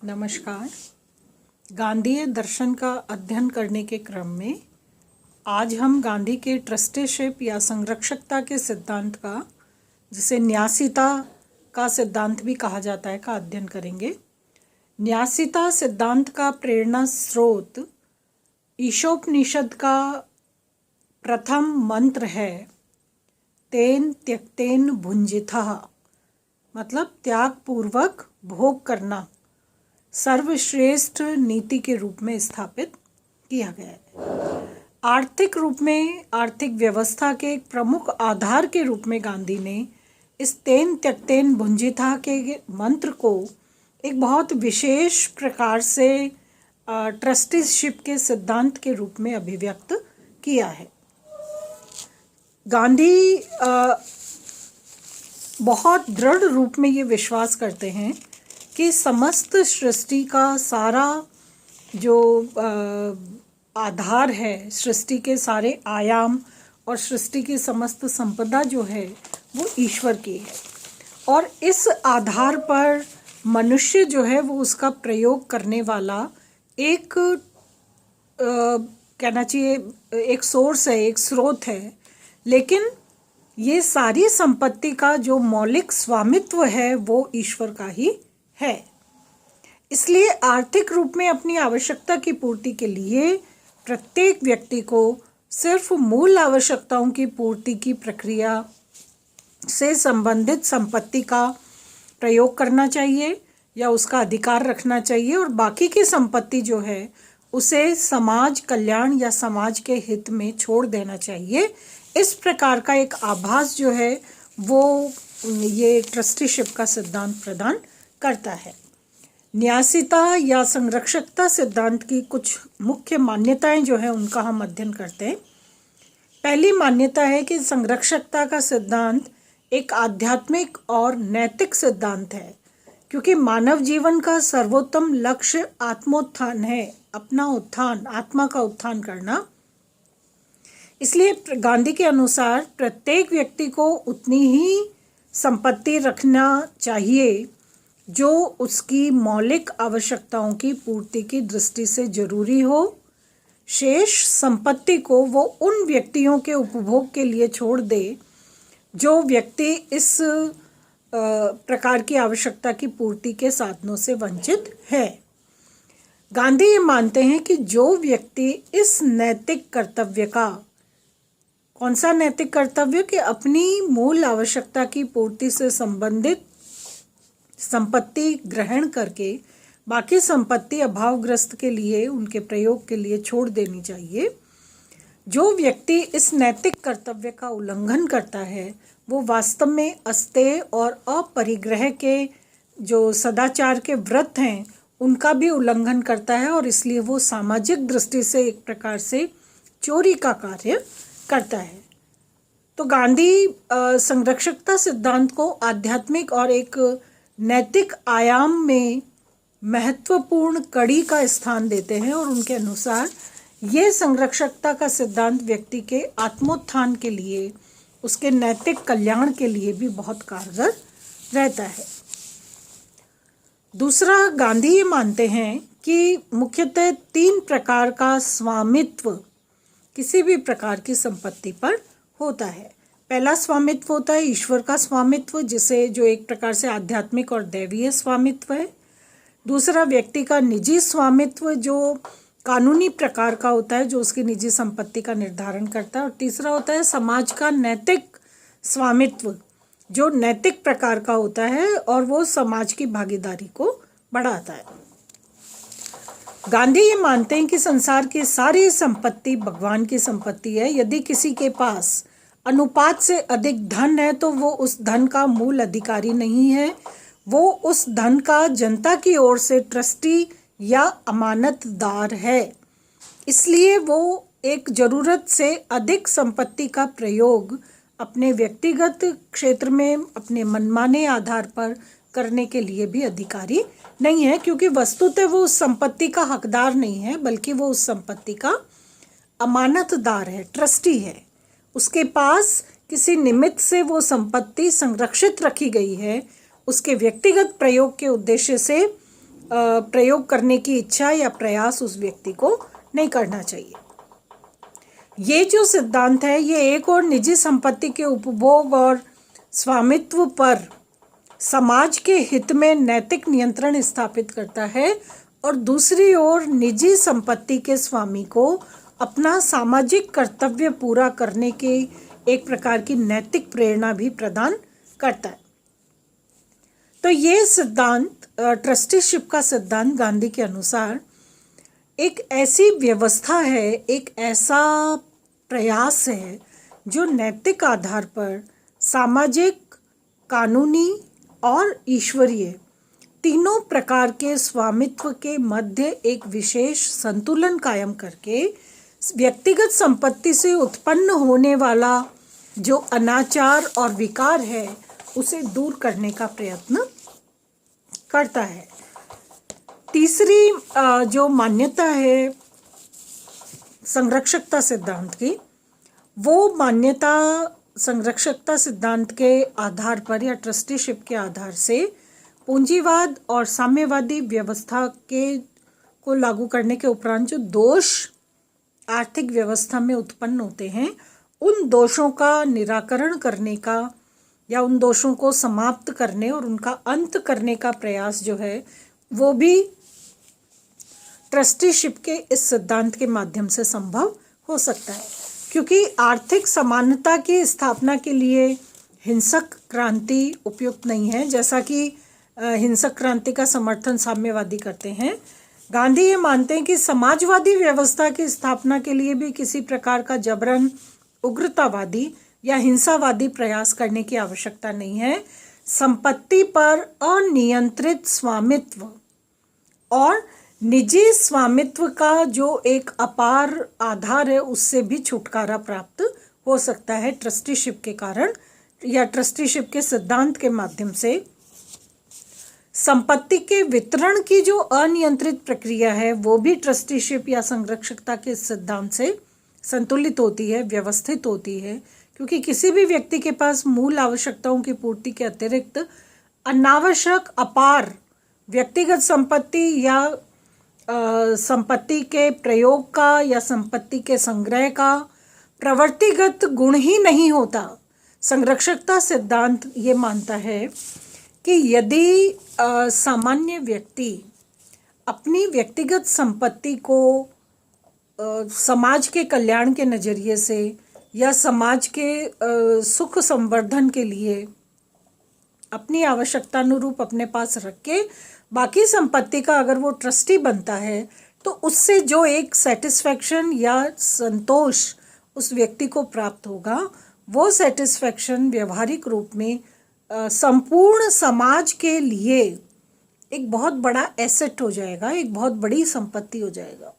नमस्कार। गांधीय दर्शन का अध्ययन करने के क्रम में आज हम गांधी के ट्रस्टीशिप या संरक्षकता के सिद्धांत का, जिसे न्यासीता का सिद्धांत भी कहा जाता है, का अध्ययन करेंगे। न्यासीता सिद्धांत का प्रेरणा स्रोत ईशोपनिषद का प्रथम मंत्र है, तेन त्यक्तेन भुंजितः, मतलब त्याग पूर्वक भोग करना सर्वश्रेष्ठ नीति के रूप में स्थापित किया गया है। आर्थिक रूप में आर्थिक व्यवस्था के एक प्रमुख आधार के रूप में गांधी ने इस तेन त्यक्तेन भुंजितः के मंत्र को एक बहुत विशेष प्रकार से ट्रस्टीशिप के सिद्धांत के रूप में अभिव्यक्त किया है। गांधी बहुत दृढ़ रूप में ये विश्वास करते हैं कि समस्त सृष्टि का सारा जो आधार है, सृष्टि के सारे आयाम और सृष्टि की समस्त संपदा जो है वो ईश्वर की है, और इस आधार पर मनुष्य जो है वो उसका प्रयोग करने वाला एक कहना चाहिए एक सोर्स है, एक स्रोत है। लेकिन ये सारी संपत्ति का जो मौलिक स्वामित्व है वो ईश्वर का ही है। इसलिए आर्थिक रूप में अपनी आवश्यकता की पूर्ति के लिए प्रत्येक व्यक्ति को सिर्फ मूल आवश्यकताओं की पूर्ति की प्रक्रिया से संबंधित संपत्ति का प्रयोग करना चाहिए या उसका अधिकार रखना चाहिए, और बाकी की संपत्ति जो है उसे समाज कल्याण या समाज के हित में छोड़ देना चाहिए। इस प्रकार का एक आभास जो है वो ये ट्रस्टीशिप का सिद्धांत प्रदान करता है। न्यासीता या संरक्षकता सिद्धांत की कुछ मुख्य मान्यताएं जो है उनका हम अध्ययन करते हैं। पहली मान्यता है कि संरक्षकता का सिद्धांत एक आध्यात्मिक और नैतिक सिद्धांत है, क्योंकि मानव जीवन का सर्वोत्तम लक्ष्य आत्मोत्थान है, अपना उत्थान, आत्मा का उत्थान करना। इसलिए गांधी के अनुसार प्रत्येक व्यक्ति को उतनी ही संपत्ति रखना चाहिए जो उसकी मौलिक आवश्यकताओं की पूर्ति की दृष्टि से जरूरी हो। शेष संपत्ति को वो उन व्यक्तियों के उपभोग के लिए छोड़ दे जो व्यक्ति इस प्रकार की आवश्यकता की पूर्ति के साधनों से वंचित है। गांधी ये मानते हैं कि जो व्यक्ति इस नैतिक कर्तव्य का, कौन सा नैतिक कर्तव्य, कि अपनी मूल आवश्यकता की पूर्ति से संबंधित संपत्ति ग्रहण करके बाकी संपत्ति अभावग्रस्त के लिए, उनके प्रयोग के लिए छोड़ देनी चाहिए। जो व्यक्ति इस नैतिक कर्तव्य का उल्लंघन करता है वो वास्तव में अस्तेय और अपरिग्रह के जो सदाचार के व्रत हैं उनका भी उल्लंघन करता है, और इसलिए वो सामाजिक दृष्टि से एक प्रकार से चोरी का कार्य करता है। तो गांधी संरक्षकता सिद्धांत को आध्यात्मिक और एक नैतिक आयाम में महत्वपूर्ण कड़ी का स्थान देते हैं, और उनके अनुसार ये संरक्षकता का सिद्धांत व्यक्ति के आत्मोत्थान के लिए, उसके नैतिक कल्याण के लिए भी बहुत कारगर रहता है। दूसरा, गांधी ये मानते हैं कि मुख्यतः 3 प्रकार का स्वामित्व किसी भी प्रकार की संपत्ति पर होता है। पहला स्वामित्व होता है ईश्वर का स्वामित्व, जिसे जो एक प्रकार से आध्यात्मिक और दैवीय स्वामित्व है। दूसरा, व्यक्ति का निजी स्वामित्व जो कानूनी प्रकार का होता है, जो उसकी निजी संपत्ति का निर्धारण करता है। और तीसरा होता है समाज का नैतिक स्वामित्व, जो नैतिक प्रकार का होता है और वो समाज की भागीदारी को बढ़ाता है। गांधी ये मानते हैं कि संसार की सारी संपत्ति भगवान की संपत्ति है। यदि किसी के पास अनुपात से अधिक धन है तो वो उस धन का मूल अधिकारी नहीं है, वो उस धन का जनता की ओर से ट्रस्टी या अमानतदार है। इसलिए वो एक जरूरत से अधिक संपत्ति का प्रयोग अपने व्यक्तिगत क्षेत्र में अपने मनमाने आधार पर करने के लिए भी अधिकारी नहीं है, क्योंकि वस्तुतः वो उस संपत्ति का हकदार नहीं है, बल्कि वो उस संपत्ति का अमानतदार है, ट्रस्टी है। उसके पास किसी निमित्त से वो संपत्ति संरक्षित रखी गई है, उसके व्यक्तिगत प्रयोग के उद्देश्य से प्रयोग करने की इच्छा या प्रयास उस व्यक्ति को नहीं करना चाहिए। ये जो सिद्धांत है ये एक और निजी संपत्ति के उपभोग और स्वामित्व पर समाज के हित में नैतिक नियंत्रण स्थापित करता है और दूसरी ओर निजी संपत्ति के स्वामी को अपना सामाजिक कर्तव्य पूरा करने के एक प्रकार की नैतिक प्रेरणा भी प्रदान करता है। तो ये सिद्धांत ट्रस्टीशिप का सिद्धांत गांधी के अनुसार एक ऐसी व्यवस्था है, एक ऐसा प्रयास है जो नैतिक आधार पर सामाजिक, कानूनी और ईश्वरीय तीनों प्रकार के स्वामित्व के मध्य एक विशेष संतुलन कायम करके व्यक्तिगत संपत्ति से उत्पन्न होने वाला जो अनाचार और विकार है उसे दूर करने का प्रयत्न करता है। तीसरी जो मान्यता है संरक्षकता सिद्धांत की, वो मान्यता संरक्षकता सिद्धांत के आधार पर या ट्रस्टीशिप के आधार से पूंजीवाद और साम्यवादी व्यवस्था को लागू करने के उपरांत जो दोष आर्थिक व्यवस्था में उत्पन्न होते हैं उन दोषों का निराकरण करने का या उन दोषों को समाप्त करने और उनका अंत करने का प्रयास जो है वो भी ट्रस्टीशिप के इस सिद्धांत के माध्यम से संभव हो सकता है, क्योंकि आर्थिक समानता की स्थापना के लिए हिंसक क्रांति उपयुक्त नहीं है, जैसा कि हिंसक क्रांति का समर्थन साम्यवादी करते हैं। गांधी ये मानते हैं कि समाजवादी व्यवस्था की स्थापना के लिए भी किसी प्रकार का जबरन, उग्रतावादी या हिंसावादी प्रयास करने की आवश्यकता नहीं है। संपत्ति पर अनियंत्रित स्वामित्व और निजी स्वामित्व का जो एक अपार आधार है उससे भी छुटकारा प्राप्त हो सकता है ट्रस्टीशिप के कारण या ट्रस्टीशिप के सिद्धांत के माध्यम से। संपत्ति के वितरण की जो अनियंत्रित प्रक्रिया है वो भी ट्रस्टीशिप या संरक्षकता के सिद्धांत से संतुलित होती है, व्यवस्थित होती है, क्योंकि किसी भी व्यक्ति के पास मूल आवश्यकताओं की पूर्ति के अतिरिक्त अनावश्यक अपार व्यक्तिगत संपत्ति या संपत्ति के प्रयोग का या संपत्ति के संग्रह का प्रवृत्तिगत गुण ही नहीं होता। संरक्षकता सिद्धांत ये मानता है कि यदि सामान्य व्यक्ति अपनी व्यक्तिगत संपत्ति को समाज के कल्याण के नज़रिए से या समाज के सुख संवर्धन के लिए अपनी आवश्यकतानुरूप अपने पास रख के बाकी संपत्ति का अगर वो ट्रस्टी बनता है तो उससे जो एक सेटिस्फैक्शन या संतोष उस व्यक्ति को प्राप्त होगा वो सेटिस्फैक्शन व्यवहारिक रूप में संपूर्ण समाज के लिए एक बहुत बड़ा एसेट हो जाएगा, एक बहुत बड़ी संपत्ति हो जाएगा।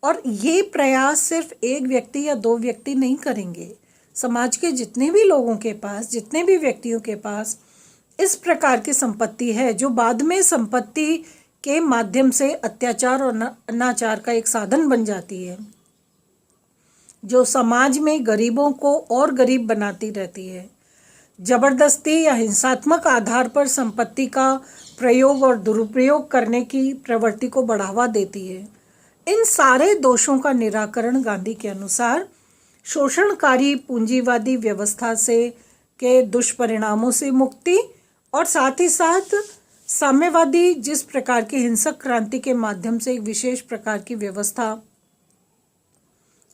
और ये प्रयास सिर्फ एक व्यक्ति या दो व्यक्ति नहीं करेंगे। समाज के जितने भी लोगों के पास, जितने भी व्यक्तियों के पास इस प्रकार की संपत्ति है जो बाद में संपत्ति के माध्यम से अत्याचार और अनाचार का एक साधन बन जाती है, जो समाज में गरीबों को और गरीब बनाती रहती है, जबरदस्ती या हिंसात्मक आधार पर संपत्ति का प्रयोग और दुरुपयोग करने की प्रवृत्ति को बढ़ावा देती है। इन सारे दोषों का निराकरण गांधी के अनुसार शोषणकारी पूंजीवादी व्यवस्था से के दुष्परिणामों से मुक्ति और साथ ही साथ साम्यवादी जिस प्रकार की हिंसक क्रांति के माध्यम से एक विशेष प्रकार की व्यवस्था,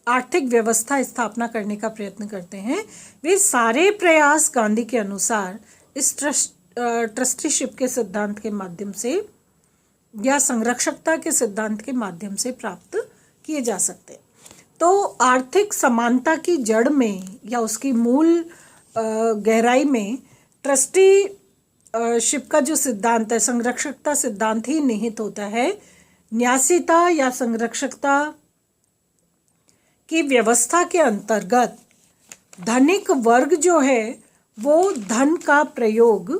आर्थिक व्यवस्था स्थापना करने का प्रयत्न करते हैं, वे सारे प्रयास गांधी के अनुसार इस ट्रस्टीशिप के सिद्धांत के माध्यम से या संरक्षकता के सिद्धांत के माध्यम से प्राप्त किए जा सकते हैं। तो आर्थिक समानता की जड़ में या उसकी मूल गहराई में ट्रस्टीशिप का जो सिद्धांत है, संरक्षकता सिद्धांत ही निहित होता है। न्यासीता या संरक्षकता की व्यवस्था के अंतर्गत धनिक वर्ग जो है वो धन का प्रयोग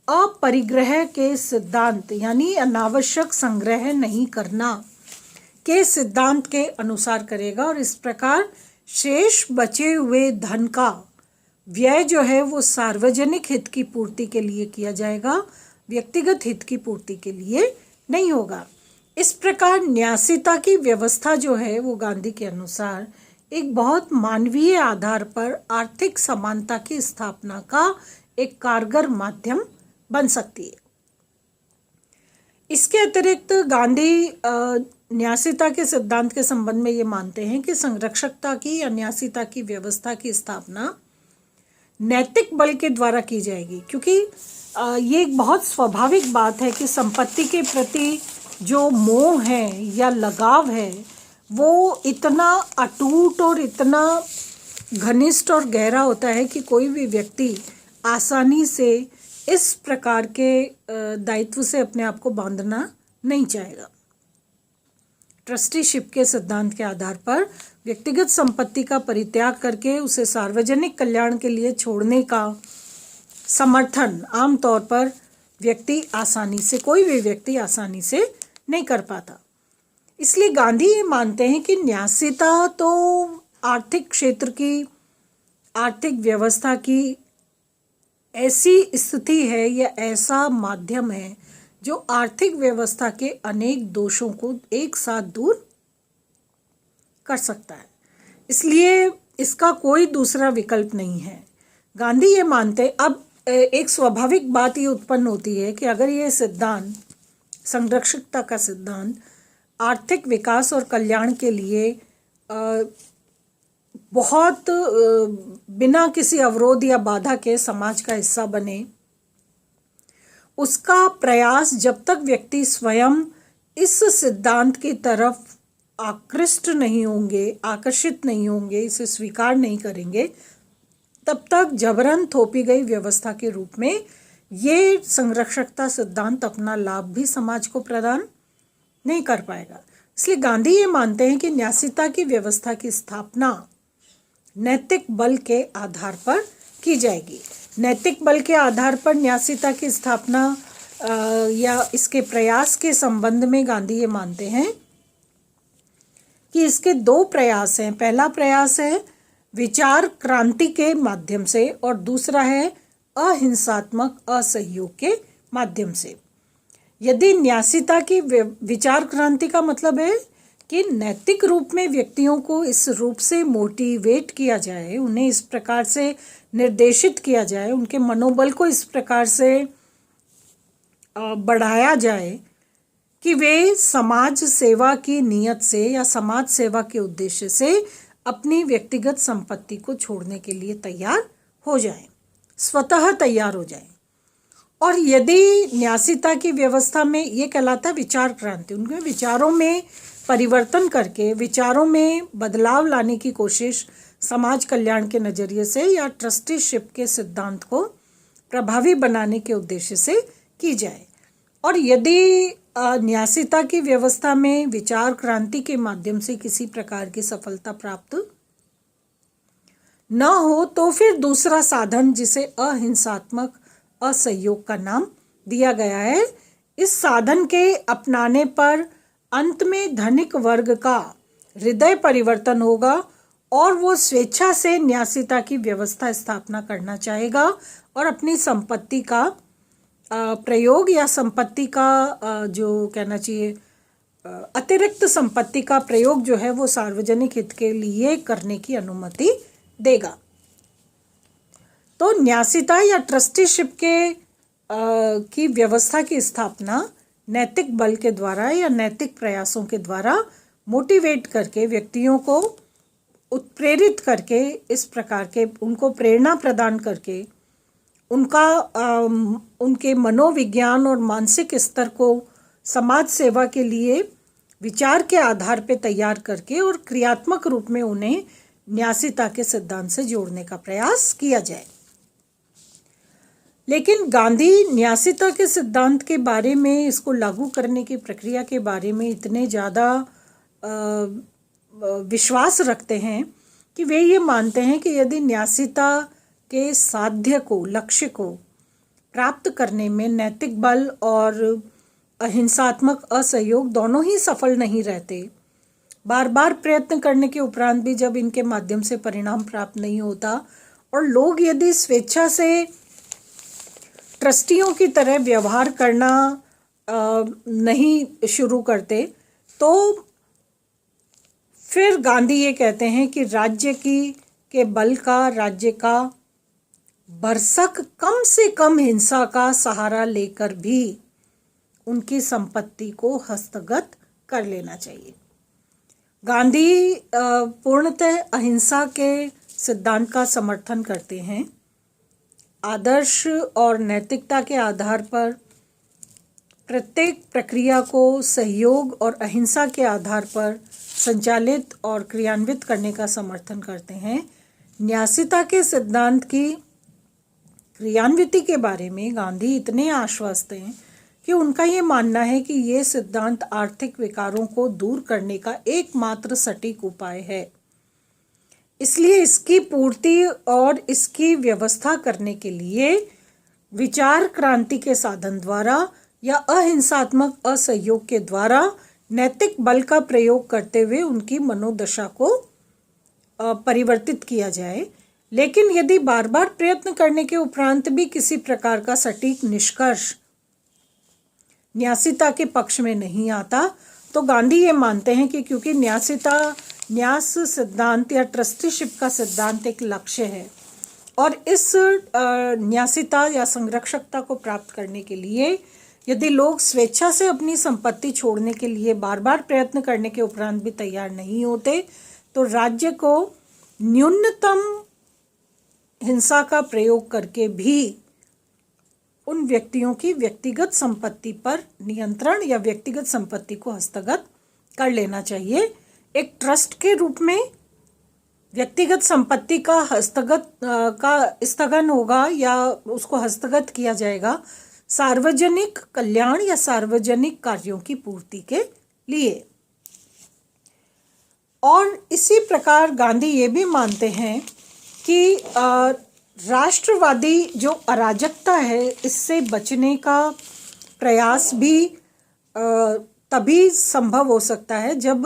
अपरिग्रह के सिद्धांत यानी अनावश्यक संग्रह नहीं करना के सिद्धांत के अनुसार करेगा और इस प्रकार शेष बचे हुए धन का व्यय जो है वो सार्वजनिक हित की पूर्ति के लिए किया जाएगा, व्यक्तिगत हित की पूर्ति के लिए नहीं होगा। इस प्रकार न्यासीता की व्यवस्था जो है वो गांधी के अनुसार एक बहुत मानवीय आधार पर आर्थिक समानता की स्थापना का एक कारगर माध्यम बन सकती है। इसके अतिरिक्त गांधी न्यासीता के सिद्धांत के संबंध में ये मानते हैं कि संरक्षकता की या न्यासीता की व्यवस्था की स्थापना नैतिक बल के द्वारा की जाएगी, क्योंकि ये एक बहुत स्वाभाविक बात है कि संपत्ति के प्रति जो मोह है या लगाव है वो इतना अटूट और इतना घनिष्ठ और गहरा होता है कि कोई भी व्यक्ति आसानी से इस प्रकार के दायित्व से अपने आप को बांधना नहीं चाहेगा। ट्रस्टीशिप के सिद्धांत के आधार पर व्यक्तिगत संपत्ति का परित्याग करके उसे सार्वजनिक कल्याण के लिए छोड़ने का समर्थन आमतौर पर कोई भी व्यक्ति आसानी से नहीं कर पाता। इसलिए गांधी ये मानते हैं कि न्यासीता तो आर्थिक क्षेत्र की, आर्थिक व्यवस्था की ऐसी स्थिति है या ऐसा माध्यम है जो आर्थिक व्यवस्था के अनेक दोषों को एक साथ दूर कर सकता है। इसलिए इसका कोई दूसरा विकल्प नहीं है। गांधी ये मानते, अब एक स्वाभाविक बात ये उत्पन्न होती है कि अगर ये सिद्धांत, संरक्षकता का सिद्धांत आर्थिक विकास और कल्याण के लिए बहुत बिना किसी अवरोध या बाधा के समाज का हिस्सा बने, उसका प्रयास जब तक व्यक्ति स्वयं इस सिद्धांत की तरफ आकृष्ट नहीं होंगे, आकर्षित नहीं होंगे, इसे स्वीकार नहीं करेंगे, तब तक जबरन थोपी गई व्यवस्था के रूप में ये संरक्षकता सिद्धांत अपना लाभ भी समाज को प्रदान नहीं कर पाएगा। इसलिए गांधी ये मानते हैं कि न्यासीता की व्यवस्था की स्थापना नैतिक बल के आधार पर की जाएगी। नैतिक बल के आधार पर न्यासीता की स्थापना या इसके प्रयास के संबंध में गांधी ये मानते हैं कि इसके दो प्रयास हैं। पहला प्रयास है विचार क्रांति के माध्यम से और दूसरा है अहिंसात्मक असहयोग के माध्यम से। यदि न्यासीता की विचार क्रांति का मतलब है कि नैतिक रूप में व्यक्तियों को इस रूप से मोटिवेट किया जाए, उन्हें इस प्रकार से निर्देशित किया जाए, उनके मनोबल को इस प्रकार से बढ़ाया जाए कि वे समाज सेवा की नीयत से या समाज सेवा के उद्देश्य से अपनी व्यक्तिगत संपत्ति को छोड़ने के लिए तैयार हो जाएं, स्वतः तैयार हो जाएं। और यदि न्यासीता की व्यवस्था में ये कहलाता है विचार क्रांति, उनके विचारों में परिवर्तन करके विचारों में बदलाव लाने की कोशिश समाज कल्याण के नज़रिए से या ट्रस्टीशिप के सिद्धांत को प्रभावी बनाने के उद्देश्य से की जाए। और यदि न्यासीता की व्यवस्था में विचार क्रांति के माध्यम से किसी प्रकार की सफलता प्राप्त न हो तो फिर दूसरा साधन, जिसे अहिंसात्मक असहयोग का नाम दिया गया है, इस साधन के अपनाने पर अंत में धनिक वर्ग का हृदय परिवर्तन होगा और वो स्वेच्छा से न्यासीता की व्यवस्था स्थापना करना चाहेगा और अपनी संपत्ति का प्रयोग या संपत्ति का जो कहना चाहिए अतिरिक्त संपत्ति का प्रयोग जो है वो सार्वजनिक हित के लिए करने की अनुमति देगा। तो न्यासीता या ट्रस्टीशिप की व्यवस्था की स्थापना नैतिक बल के द्वारा या नैतिक प्रयासों के द्वारा मोटिवेट करके, व्यक्तियों को उत्प्रेरित करके, इस प्रकार के उनको प्रेरणा प्रदान करके, उनके मनोविज्ञान और मानसिक स्तर को समाज सेवा के लिए विचार के आधार पर तैयार करके और क्रियात्मक रूप में उन्हें न्यासीता के सिद्धांत से जोड़ने का प्रयास किया जाए। लेकिन गांधी न्यासीता के सिद्धांत के बारे में, इसको लागू करने की प्रक्रिया के बारे में इतने ज़्यादा विश्वास रखते हैं कि वे ये मानते हैं कि यदि न्यासीता के साध्य को, लक्ष्य को प्राप्त करने में नैतिक बल और अहिंसात्मक असहयोग दोनों ही सफल नहीं रहते, बार बार प्रयत्न करने के उपरांत भी जब इनके माध्यम से परिणाम प्राप्त नहीं होता और लोग यदि स्वेच्छा से ट्रस्टियों की तरह व्यवहार करना नहीं शुरू करते, तो फिर गांधी ये कहते हैं कि राज्य के बल का, राज्य का भरसक कम से कम हिंसा का सहारा लेकर भी उनकी संपत्ति को हस्तगत कर लेना चाहिए। गांधी पूर्णतः अहिंसा के सिद्धांत का समर्थन करते हैं। आदर्श और नैतिकता के आधार पर प्रत्येक प्रक्रिया को सहयोग और अहिंसा के आधार पर संचालित और क्रियान्वित करने का समर्थन करते हैं। न्यासीता के सिद्धांत की क्रियान्विति के बारे में गांधी इतने आश्वस्त हैं कि उनका ये मानना है कि ये सिद्धांत आर्थिक विकारों को दूर करने का एकमात्र सटीक उपाय है। इसलिए इसकी पूर्ति और इसकी व्यवस्था करने के लिए विचार क्रांति के साधन द्वारा या अहिंसात्मक असहयोग के द्वारा नैतिक बल का प्रयोग करते हुए उनकी मनोदशा को परिवर्तित किया जाए। लेकिन यदि बार बार प्रयत्न करने के उपरांत भी किसी प्रकार का सटीक निष्कर्ष न्यासीता के पक्ष में नहीं आता, तो गांधी ये मानते हैं कि क्योंकि न्यास सिद्धांत या ट्रस्टीशिप का सिद्धांत एक लक्ष्य है और इस न्यासीता या संरक्षकता को प्राप्त करने के लिए यदि लोग स्वेच्छा से अपनी संपत्ति छोड़ने के लिए बार बार प्रयत्न करने के उपरांत भी तैयार नहीं होते, तो राज्य को न्यूनतम हिंसा का प्रयोग करके भी उन व्यक्तियों की व्यक्तिगत संपत्ति पर नियंत्रण या व्यक्तिगत संपत्ति को हस्तगत कर लेना चाहिए। एक ट्रस्ट के रूप में व्यक्तिगत संपत्ति का स्थगन होगा या उसको हस्तगत किया जाएगा सार्वजनिक कल्याण या सार्वजनिक कार्यों की पूर्ति के लिए। और इसी प्रकार गांधी ये भी मानते हैं कि राष्ट्रवादी जो अराजकता है इससे बचने का प्रयास भी तभी संभव हो सकता है जब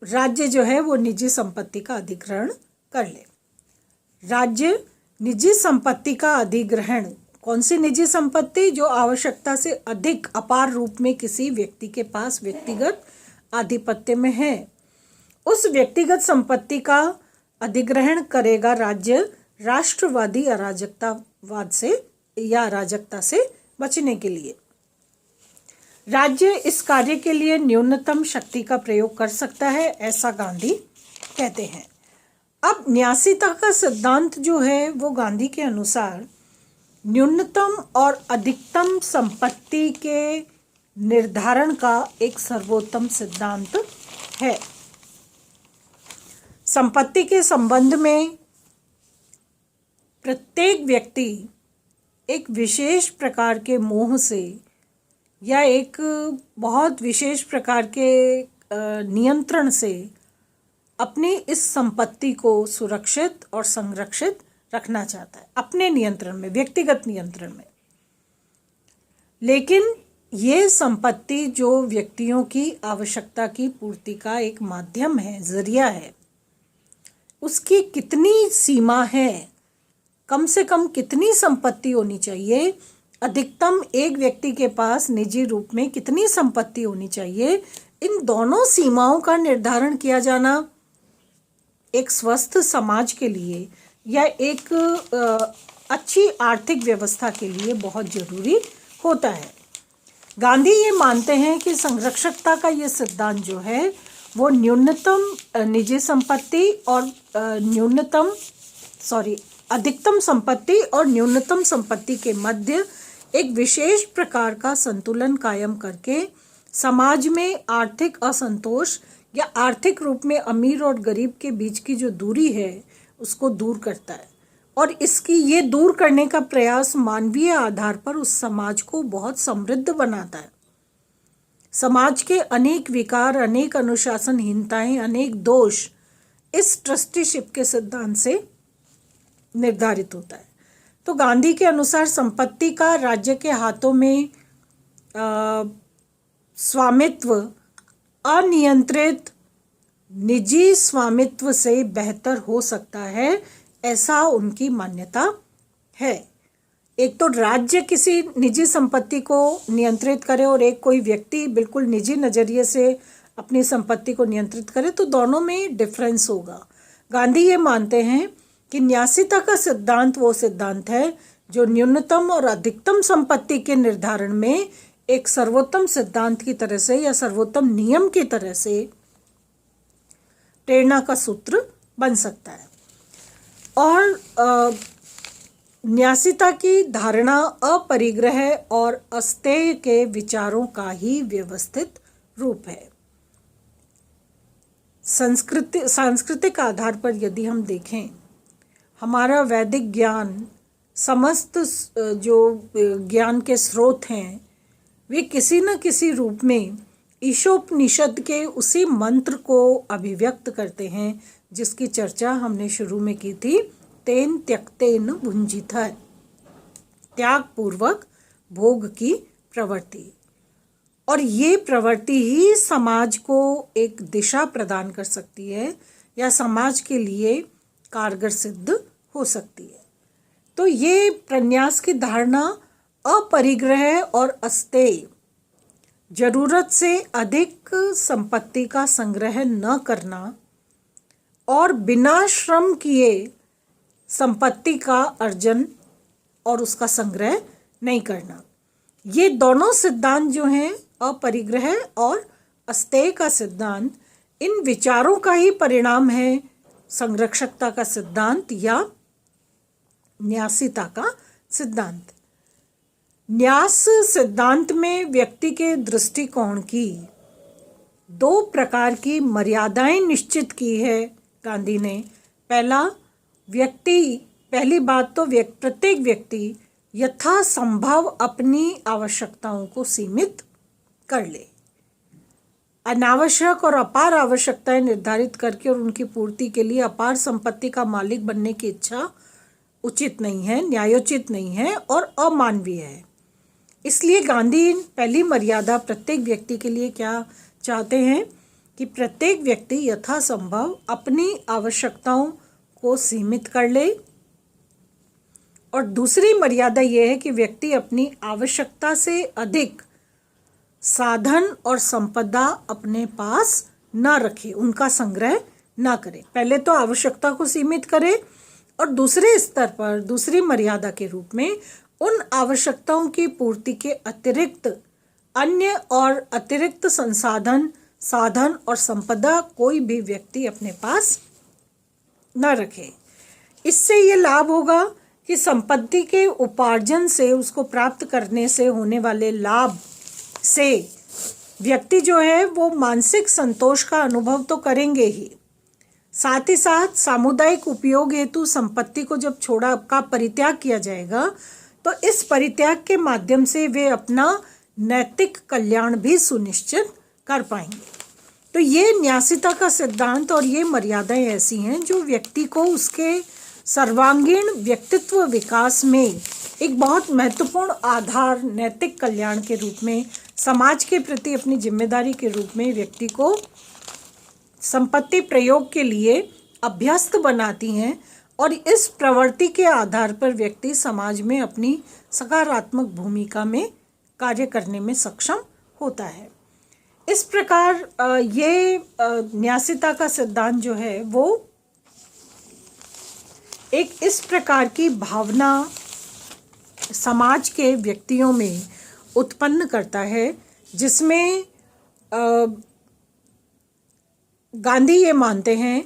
राज्य जो है वो निजी संपत्ति का अधिग्रहण कर ले। राज्य निजी संपत्ति का अधिग्रहण, कौन सी निजी संपत्ति? जो आवश्यकता से अधिक अपार रूप में किसी व्यक्ति के पास व्यक्तिगत आधिपत्य में है, उस व्यक्तिगत संपत्ति का अधिग्रहण करेगा राज्य राष्ट्रवादी अराजकतावाद से या अराजकता से बचने के लिए। राज्य इस कार्य के लिए न्यूनतम शक्ति का प्रयोग कर सकता है, ऐसा गांधी कहते हैं। अब न्यासीता का सिद्धांत जो है वो गांधी के अनुसार न्यूनतम और अधिकतम संपत्ति के निर्धारण का एक सर्वोत्तम सिद्धांत है। संपत्ति के संबंध में प्रत्येक व्यक्ति एक विशेष प्रकार के मोह से या एक बहुत विशेष प्रकार के नियंत्रण से अपनी इस संपत्ति को सुरक्षित और संरक्षित रखना चाहता है, अपने नियंत्रण में, व्यक्तिगत नियंत्रण में। लेकिन ये संपत्ति जो व्यक्तियों की आवश्यकता की पूर्ति का एक माध्यम है, जरिया है, उसकी कितनी सीमा है, कम से कम कितनी संपत्ति होनी चाहिए, अधिकतम एक व्यक्ति के पास निजी रूप में कितनी संपत्ति होनी चाहिए, इन दोनों सीमाओं का निर्धारण किया जाना एक स्वस्थ समाज के लिए या एक अच्छी आर्थिक व्यवस्था के लिए बहुत जरूरी होता है। गांधी ये मानते हैं कि संरक्षकता का ये सिद्धांत जो है वो न्यूनतम निजी संपत्ति और अधिकतम संपत्ति और न्यूनतम संपत्ति के मध्य एक विशेष प्रकार का संतुलन कायम करके समाज में आर्थिक असंतोष या आर्थिक रूप में अमीर और गरीब के बीच की जो दूरी है उसको दूर करता है और इसकी ये दूर करने का प्रयास मानवीय आधार पर उस समाज को बहुत समृद्ध बनाता है। समाज के अनेक विकार, अनेक अनुशासनहीनताएं, अनेक दोष इस ट्रस्टीशिप के सिद्धांत से निर्धारित होता है। तो गांधी के अनुसार संपत्ति का राज्य के हाथों में स्वामित्व अनियंत्रित निजी स्वामित्व से बेहतर हो सकता है, ऐसा उनकी मान्यता है। एक तो राज्य किसी निजी संपत्ति को नियंत्रित करे और एक कोई व्यक्ति बिल्कुल निजी नज़रिए से अपनी संपत्ति को नियंत्रित करे, तो दोनों में डिफरेंस होगा। गांधी ये मानते हैं कि न्यासीता का सिद्धांत वो सिद्धांत है जो न्यूनतम और अधिकतम संपत्ति के निर्धारण में एक सर्वोत्तम सिद्धांत की तरह से या सर्वोत्तम नियम की तरह से प्रेरणा का सूत्र बन सकता है। और न्यासीता की धारणा अपरिग्रह और अस्तेय के विचारों का ही व्यवस्थित रूप है। सांस्कृतिक आधार पर यदि हम देखें, हमारा वैदिक ज्ञान, समस्त जो ज्ञान के स्रोत हैं वे किसी न किसी रूप में ईशोपनिषद के उसी मंत्र को अभिव्यक्त करते हैं जिसकी चर्चा हमने शुरू में की थी, तेन त्यक्तेन भुंजितः, त्याग पूर्वक भोग की प्रवृत्ति। और ये प्रवृत्ति ही समाज को एक दिशा प्रदान कर सकती है या समाज के लिए कारगर सिद्ध हो सकती है। तो ये प्रन्यास की धारणा अपरिग्रह और अस्तेय, जरूरत से अधिक संपत्ति का संग्रह न करना और बिना श्रम किए संपत्ति का अर्जन और उसका संग्रह नहीं करना, ये दोनों सिद्धांत जो हैं, अपरिग्रह और अस्तेय का सिद्धांत, इन विचारों का ही परिणाम है संरक्षकता का सिद्धांत या न्यासीता का सिद्धांत। न्यास सिद्धांत में व्यक्ति के दृष्टिकोण की दो प्रकार की मर्यादाएं निश्चित की है गांधी ने। पहली बात तो प्रत्येक व्यक्ति यथासंभव अपनी आवश्यकताओं को सीमित कर ले। अनावश्यक और अपार आवश्यकताएं निर्धारित करके और उनकी पूर्ति के लिए अपार संपत्ति का मालिक बनने की इच्छा उचित नहीं है, न्यायोचित नहीं है और अमानवीय है। इसलिए गांधी पहली मर्यादा प्रत्येक व्यक्ति के लिए क्या चाहते हैं कि प्रत्येक व्यक्ति यथासंभव अपनी आवश्यकताओं को सीमित कर ले, और दूसरी मर्यादा यह है कि व्यक्ति अपनी आवश्यकता से अधिक साधन और संपदा अपने पास न रखे, उनका संग्रह न करे। पहले तो आवश्यकता को सीमित करे और दूसरे स्तर पर दूसरी मर्यादा के रूप में उन आवश्यकताओं की पूर्ति के अतिरिक्त अन्य और अतिरिक्त साधन और संपदा कोई भी व्यक्ति अपने पास न रखे। इससे ये लाभ होगा कि संपत्ति के उपार्जन से, उसको प्राप्त करने से होने वाले लाभ से व्यक्ति जो है वो मानसिक संतोष का अनुभव तो करेंगे ही, साथ ही साथ सामुदायिक उपयोग हेतु संपत्ति को जब का परित्याग किया जाएगा तो इस परित्याग के माध्यम से वे अपना नैतिक कल्याण भी सुनिश्चित कर पाएंगे। तो ये न्यासीता का सिद्धांत और ये मर्यादाएं ऐसी हैं जो व्यक्ति को उसके सर्वांगीण व्यक्तित्व विकास में एक बहुत महत्वपूर्ण आधार, नैतिक कल्याण के रूप में, समाज के प्रति अपनी जिम्मेदारी के रूप में व्यक्ति को संपत्ति प्रयोग के लिए अभ्यस्त बनाती हैं और इस प्रवृत्ति के आधार पर व्यक्ति समाज में अपनी सकारात्मक भूमिका में कार्य करने में सक्षम होता है। इस प्रकार ये न्यासीता का सिद्धांत जो है वो एक इस प्रकार की भावना समाज के व्यक्तियों में उत्पन्न करता है जिसमें गांधी ये मानते हैं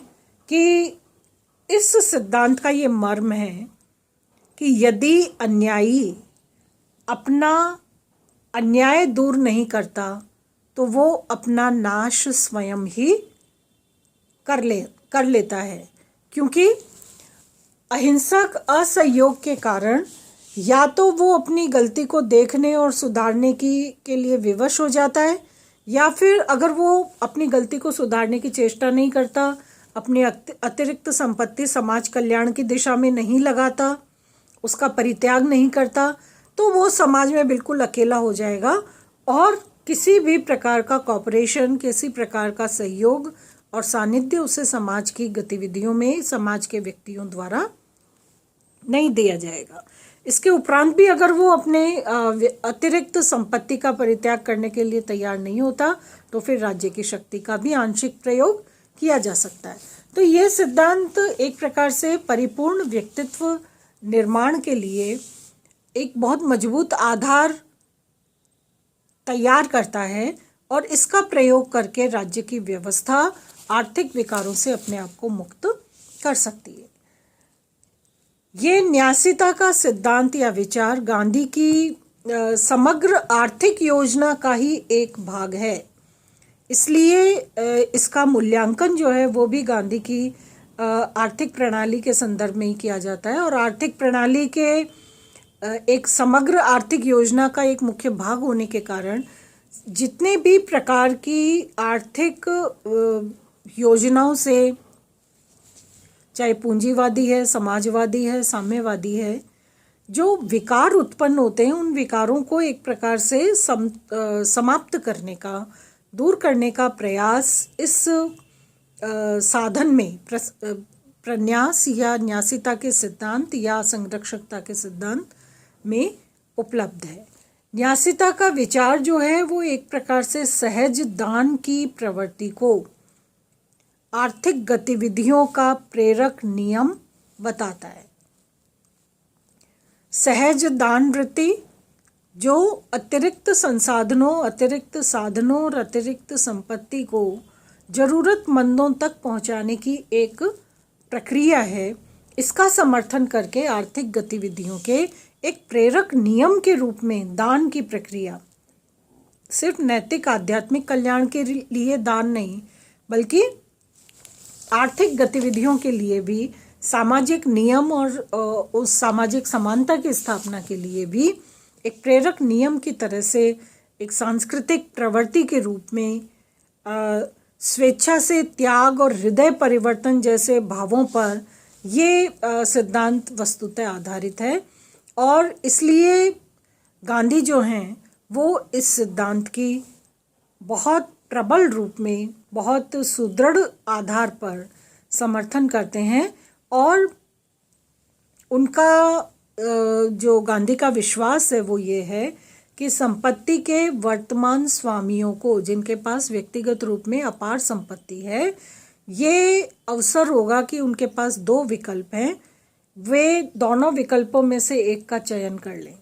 कि इस सिद्धांत का ये मर्म है कि यदि अन्यायी अपना अन्याय दूर नहीं करता तो वो अपना नाश स्वयं ही कर लेता है, क्योंकि अहिंसक असहयोग के कारण या तो वो अपनी गलती को देखने और सुधारने के लिए विवश हो जाता है, या फिर अगर वो अपनी गलती को सुधारने की चेष्टा नहीं करता, अपनी अतिरिक्त संपत्ति समाज कल्याण की दिशा में नहीं लगाता, उसका परित्याग नहीं करता, तो वो समाज में बिल्कुल अकेला हो जाएगा और किसी भी प्रकार का कॉपरेशन, किसी प्रकार का सहयोग और सानिध्य उसे समाज की गतिविधियों में समाज के व्यक्तियों द्वारा नहीं दिया जाएगा। इसके उपरांत भी अगर वो अपने अतिरिक्त संपत्ति का परित्याग करने के लिए तैयार नहीं होता तो फिर राज्य की शक्ति का भी आंशिक प्रयोग किया जा सकता है। तो ये सिद्धांत एक प्रकार से परिपूर्ण व्यक्तित्व निर्माण के लिए एक बहुत मजबूत आधार तैयार करता है और इसका प्रयोग करके राज्य की व्यवस्था आर्थिक विकारों से अपने आप को मुक्त कर सकती है। ये न्यासीता का सिद्धांत या विचार गांधी की समग्र आर्थिक योजना का ही एक भाग है। इसलिए इसका मूल्यांकन जो है वो भी गांधी की आर्थिक प्रणाली के संदर्भ में ही किया जाता है और आर्थिक प्रणाली के एक समग्र आर्थिक योजना का एक मुख्य भाग होने के कारण जितने भी प्रकार की आर्थिक योजनाओं से, चाहे पूंजीवादी है, समाजवादी है, साम्यवादी है, जो विकार उत्पन्न होते हैं उन विकारों को एक प्रकार से समाप्त करने का, दूर करने का प्रयास इस साधन में प्रन्यास या न्यासीता के सिद्धांत या संरक्षकता के सिद्धांत में उपलब्ध है। न्यासीता का विचार जो है वो एक प्रकार से सहज दान की प्रवृत्ति को आर्थिक गतिविधियों का प्रेरक नियम बताता है। सहज दान वृत्ति जो अतिरिक्त संसाधनों, अतिरिक्त साधनों और अतिरिक्त संपत्ति को जरूरतमंदों तक पहुंचाने की एक प्रक्रिया है, इसका समर्थन करके आर्थिक गतिविधियों के एक प्रेरक नियम के रूप में दान की प्रक्रिया सिर्फ नैतिक आध्यात्मिक कल्याण के लिए दान नहीं बल्कि आर्थिक गतिविधियों के लिए भी, सामाजिक नियम और उस सामाजिक समानता की स्थापना के लिए भी एक प्रेरक नियम की तरह से एक सांस्कृतिक प्रवृत्ति के रूप में स्वेच्छा से त्याग और हृदय परिवर्तन जैसे भावों पर ये सिद्धांत वस्तुतः आधारित है और इसलिए गांधी जो हैं वो इस सिद्धांत की बहुत प्रबल रूप में, बहुत सुदृढ़ आधार पर समर्थन करते हैं और उनका जो गांधी का विश्वास है वो ये है कि संपत्ति के वर्तमान स्वामियों को, जिनके पास व्यक्तिगत रूप में अपार संपत्ति है, ये अवसर होगा कि उनके पास दो विकल्प हैं, वे दोनों विकल्पों में से एक का चयन कर लें।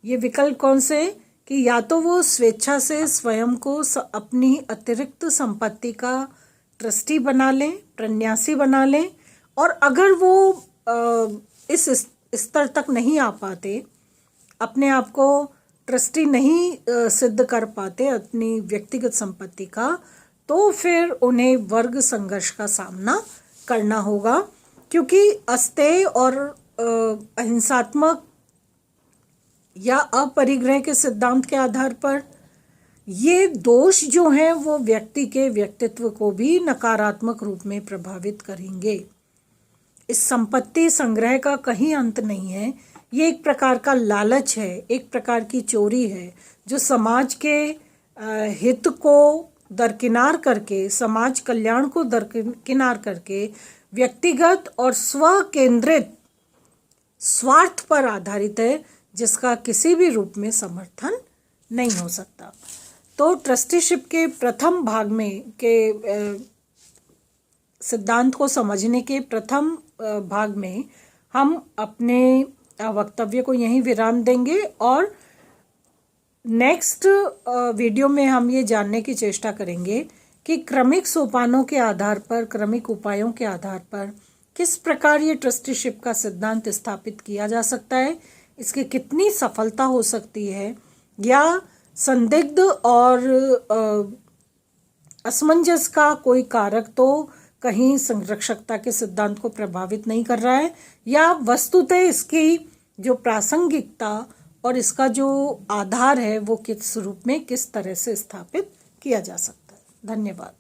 ये विकल्प कौन से? कि या तो वो स्वेच्छा से स्वयं को अपनी अतिरिक्त संपत्ति का ट्रस्टी बना लें, प्रन्यासी बना लें, और अगर वो इस स्तर तक नहीं आ पाते, अपने आप को ट्रस्टी नहीं सिद्ध कर पाते अपनी व्यक्तिगत संपत्ति का, तो फिर उन्हें वर्ग संघर्ष का सामना करना होगा, क्योंकि अस्तेय और अहिंसात्मक या अपरिग्रह के सिद्धांत के आधार पर ये दोष जो हैं वो व्यक्ति के व्यक्तित्व को भी नकारात्मक रूप में प्रभावित करेंगे। इस संपत्ति संग्रह का कहीं अंत नहीं है, ये एक प्रकार का लालच है, एक प्रकार की चोरी है जो समाज के हित को दरकिनार करके, समाज कल्याण को दरकिनार करके व्यक्तिगत और स्व केंद्रित स्वार्थ पर आधारित है, जिसका किसी भी रूप में समर्थन नहीं हो सकता। तो ट्रस्टीशिप के प्रथम भाग में के सिद्धांत को समझने के प्रथम भाग में हम अपने वक्तव्य को यहीं विराम देंगे और नेक्स्ट वीडियो में हम ये जानने की चेष्टा करेंगे कि क्रमिक सोपानों के आधार पर, क्रमिक उपायों के आधार पर किस प्रकार ये ट्रस्टीशिप का सिद्धांत स्थापित किया जा सकता है, इसकी कितनी सफलता हो सकती है, या संदिग्ध और असमंजस का कोई कारक तो कहीं संरक्षकता के सिद्धांत को प्रभावित नहीं कर रहा है, या वस्तुतः इसकी जो प्रासंगिकता और इसका जो आधार है वो किस रूप में, किस तरह से स्थापित किया जा सकता है। धन्यवाद।